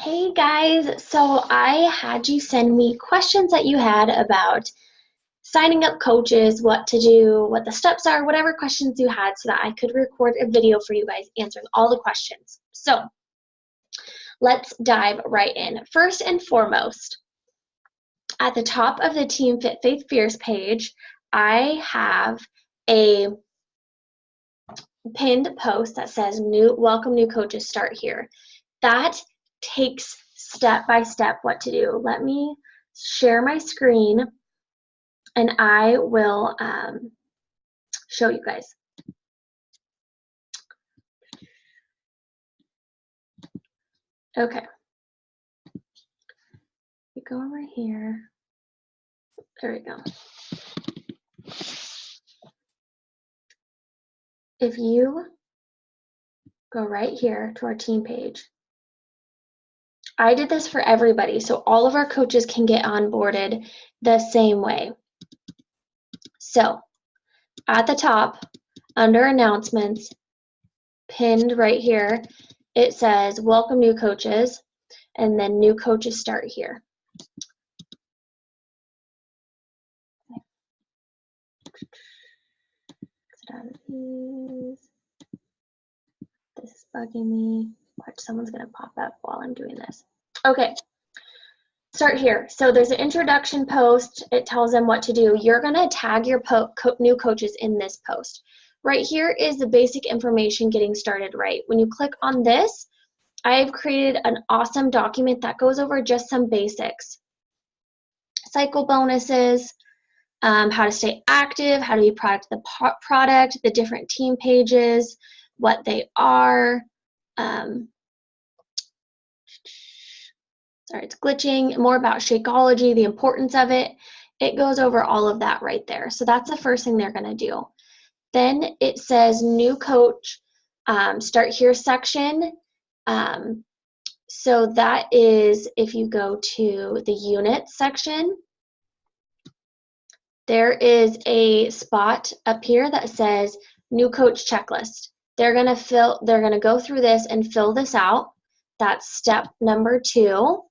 Hey guys, so I had you send me questions that you had about signing up coaches, what to do, what the steps are, whatever questions you had, so that I could record a video for you guys answering all the questions. So let's dive right in. First and foremost, at the top of the Team Fit Faith Fierce page, I have a pinned post that says welcome new coaches, start here. That takes step by step what to do. Let me share my screen and I will show you guys. Okay. We go over here. There we go. If you go right here to our team page, I did this for everybody, so all of our coaches can get onboarded the same way. So at the top, under announcements, pinned right here, it says welcome new coaches, and then new coaches start here. This is bugging me. Watch, someone's gonna pop up while I'm doing this. Okay, start here. So there's an introduction post. It tells them what to do. You're gonna tag your new coaches in this post. Right here is the basic information getting started right. When you click on this, I've created an awesome document that goes over just some basics. Cycle bonuses, how to stay active, how to be product, the different team pages, what they are. Sorry, it's glitching. More about Shakeology, the importance of it. It goes over all of that right there. So that's the first thing they're going to do. Then it says new coach, start here section. So that is if you go to the units section, there is a spot up here that says new coach checklist. They're going to go through this and fill this out. That's step number 2.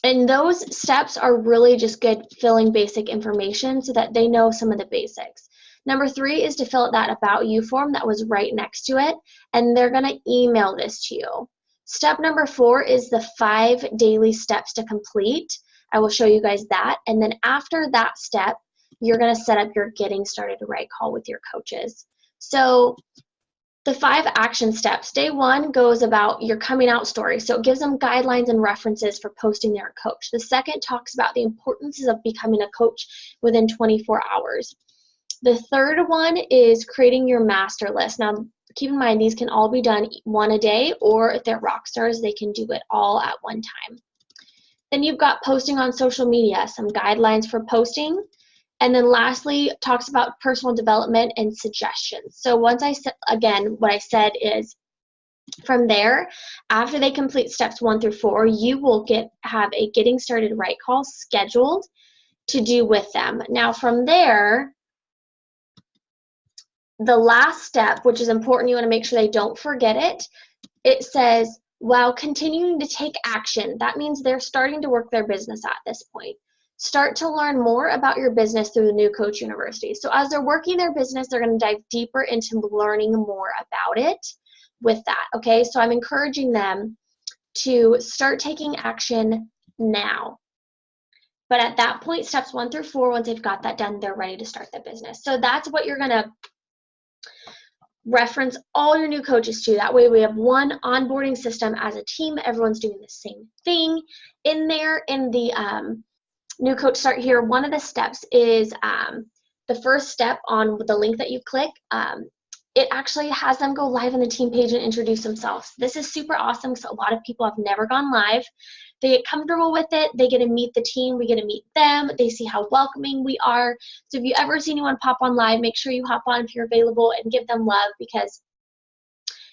And those steps are really just good filling basic information so that they know some of the basics. Number 3 is to fill out that About You form that was right next to it, and they're going to email this to you. Step number 4 is the 5 daily steps to complete. I will show you guys that. And then after that step, you're going to set up your Getting Started Right call with your coaches. So the 5 action steps. Day 1 goes about your coming out story. So it gives them guidelines and references for posting their coach. The second talks about the importance of becoming a coach within 24 hours. The third one is creating your master list. Now, keep in mind, these can all be done one a day, or if they're rock stars, they can do it all at one time. Then you've got posting on social media, some guidelines for posting. And then lastly, talks about personal development and suggestions. So once again, what I said is from there, after they complete steps 1 through 4, you will have a Getting Started Right call scheduled to do with them. Now from there, the last step, which is important, you want to make sure they don't forget it, it says, while continuing to take action, that means they're starting to work their business at this point. Start to learn more about your business through the New Coach University. So as they're working their business, they're going to dive deeper into learning more about it with that, okay? So I'm encouraging them to start taking action now. But at that point, steps 1 through 4, once they've got that done, they're ready to start the business. So that's what you're going to reference all your new coaches to. That way we have one onboarding system as a team. Everyone's doing the same thing. In there, in the new coach start here, one of the steps is the first step on the link that you click. It actually has them go live on the team page and introduce themselves. This is super awesome because a lot of people have never gone live. They get comfortable with it. They get to meet the team. We get to meet them. They see how welcoming we are. So if you ever see anyone pop on live, make sure you hop on if you're available and give them love, because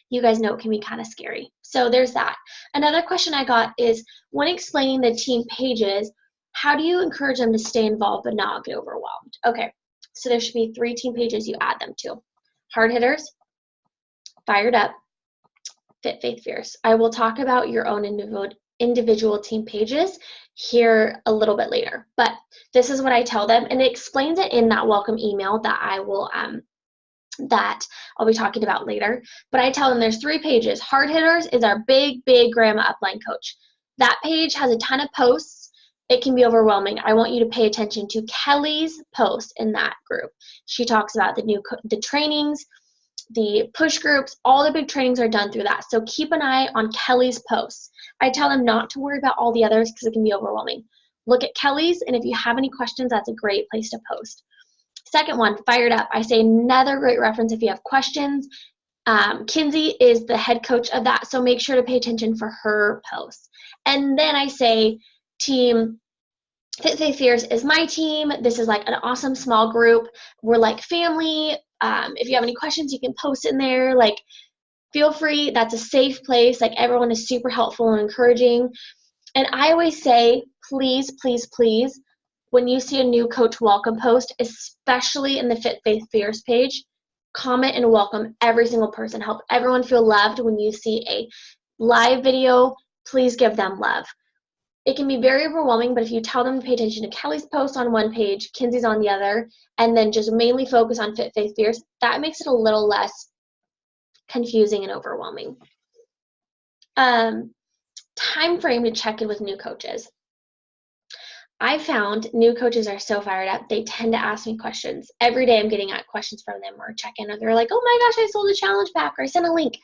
you guys know it can be kind of scary. So there's that. Another question I got is, when explaining the team pages, how do you encourage them to stay involved but not get overwhelmed? Okay, so there should be 3 team pages you add them to. Hard hitters, fired up, Fit Faith Fierce. I will talk about your own individual team pages here a little bit later, but this is what I tell them, and it explains it in that welcome email that I'll be talking about later. But I tell them there's 3 pages. Hard Hitters is our big grandma upline coach. That page has a ton of posts. It can be overwhelming. I want you to pay attention to Kelly's post in that group. She talks about the trainings, the push groups, all the big trainings are done through that. So keep an eye on Kelly's posts. I tell them not to worry about all the others because it can be overwhelming. Look at Kelly's, and if you have any questions, that's a great place to post. Second one, Fired Up. I say another great reference if you have questions. Kinsey is the head coach of that, so make sure to pay attention for her posts. And then I say, team Fit Faith Fierce is my team. This is like an awesome small group. We're like family. If you have any questions, you can post in there. Like, feel free. That's a safe place. Like, everyone is super helpful and encouraging. And I always say, please, please, please, when you see a new coach welcome post, especially in the Fit Faith Fierce page, comment and welcome every single person. Help everyone feel loved. When you see a live video, please give them love. It can be very overwhelming, but if you tell them to pay attention to Kelly's post on one page, Kinsey's on the other, and then just mainly focus on Fit Faith Fierce, that makes it a little less confusing and overwhelming. Time frame to check in with new coaches. I found new coaches are so fired up. They tend to ask me questions. Every day I'm getting questions from them or check in, or they're like, oh my gosh, I sold a challenge pack, or I sent a link.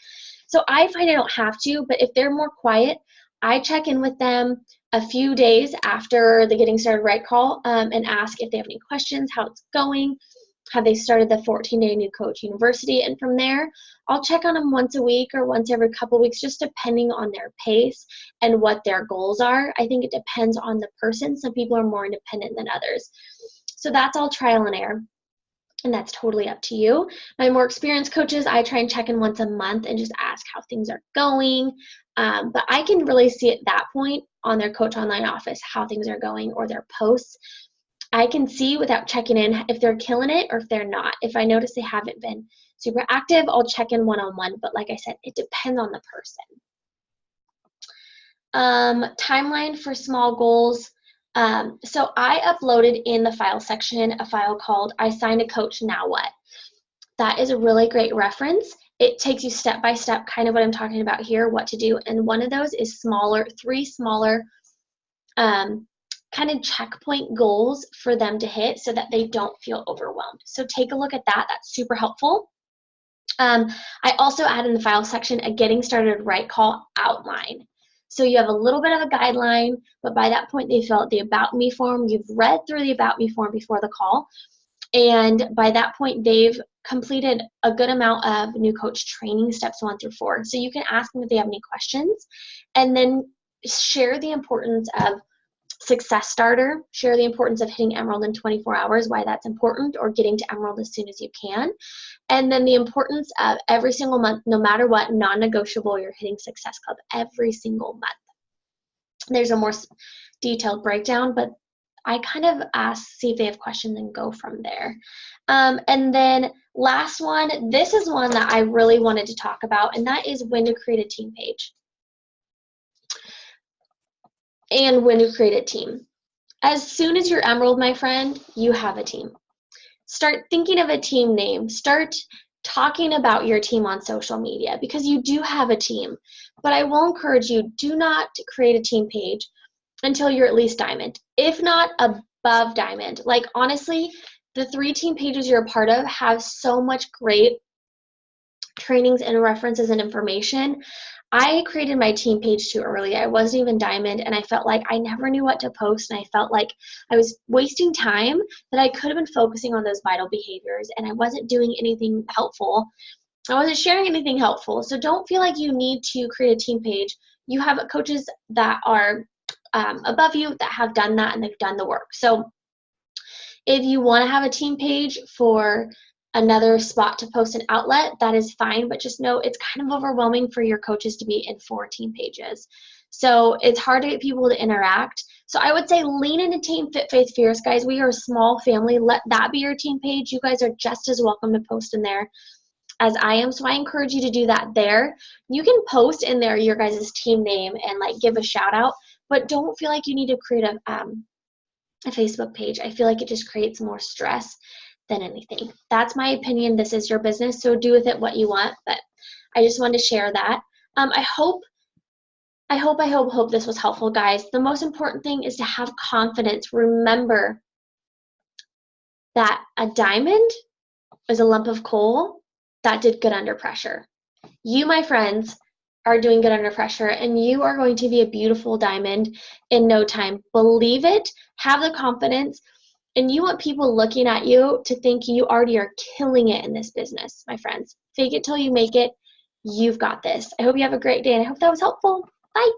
So I find I don't have to, but if they're more quiet, I check in with them a few days after the Getting Started Right call and ask if they have any questions, how it's going. Have they started the 14-day New Coach University? And from there, I'll check on them once a week or once every couple weeks, just depending on their pace and what their goals are. I think it depends on the person. Some people are more independent than others. So that's all trial and error, and that's totally up to you. My more experienced coaches, I try and check in once a month and just ask how things are going. But I can really see at that point on their Coach Online office how things are going or their posts. I can see without checking in if they're killing it or if they're not. If I notice they haven't been super active, I'll check in one-on-one. But like I said, it depends on the person. Timeline for small goals. So I uploaded in the file section a file called I Signed a Coach, Now What? That is a really great reference. It takes you step by step, kind of what I'm talking about here, what to do. And one of those is 3 smaller kind of checkpoint goals for them to hit so that they don't feel overwhelmed. So take a look at that. That's super helpful. I also add in the file section a Getting Started Right call outline. So you have a little bit of a guideline, but by that point they fill out the About Me form. You've read through the About Me form before the call. And by that point, they've completed a good amount of New Coach training steps 1 through 4. So you can ask them if they have any questions, and then share the importance of Success Starter, share the importance of hitting Emerald in 24 hours, why that's important, or getting to Emerald as soon as you can. And then the importance of every single month, no matter what, non-negotiable, you're hitting Success Club every single month. There's a more detailed breakdown, but I kind of see if they have questions and go from there. And then last one, this is one that I really wanted to talk about, and that is when to create a team page and when to create a team. As soon as you're Emerald, my friend, you have a team. Start thinking of a team name. Start talking about your team on social media because you do have a team. But I will encourage you, do not create a team page until you're at least Diamond, if not above Diamond. Like, honestly, the 3 team pages you're a part of have so much great trainings and references and information. I created my team page too early. I wasn't even Diamond, and I felt like I never knew what to post, and I felt like I was wasting time that I could have been focusing on those vital behaviors, and I wasn't doing anything helpful. I wasn't sharing anything helpful. So don't feel like you need to create a team page. You have coaches that are above you that have done that, and they've done the work. So if you want to have a team page for another spot to post an outlet, that is fine, but just know it's kind of overwhelming for your coaches to be in 4 team pages. So it's hard to get people to interact. So I would say lean into Team Fit Faith Fierce, guys. We are a small family. Let that be your team page. You guys are just as welcome to post in there. as I am, so I encourage you to do that there. You can post in there your guys' team name and like give a shout out, but don't feel like you need to create a Facebook page. I feel like it just creates more stress than anything. That's my opinion. This is your business, so do with it what you want, but I just wanted to share that. I hope this was helpful, guys. The most important thing is to have confidence. Remember that a diamond is a lump of coal that did good under pressure. You, my friends, are doing good under pressure, and you are going to be a beautiful diamond in no time. Believe it, have the confidence, and you want people looking at you to think you already are killing it in this business, my friends. Fake it till you make it. You've got this. I hope you have a great day, and I hope that was helpful. Bye.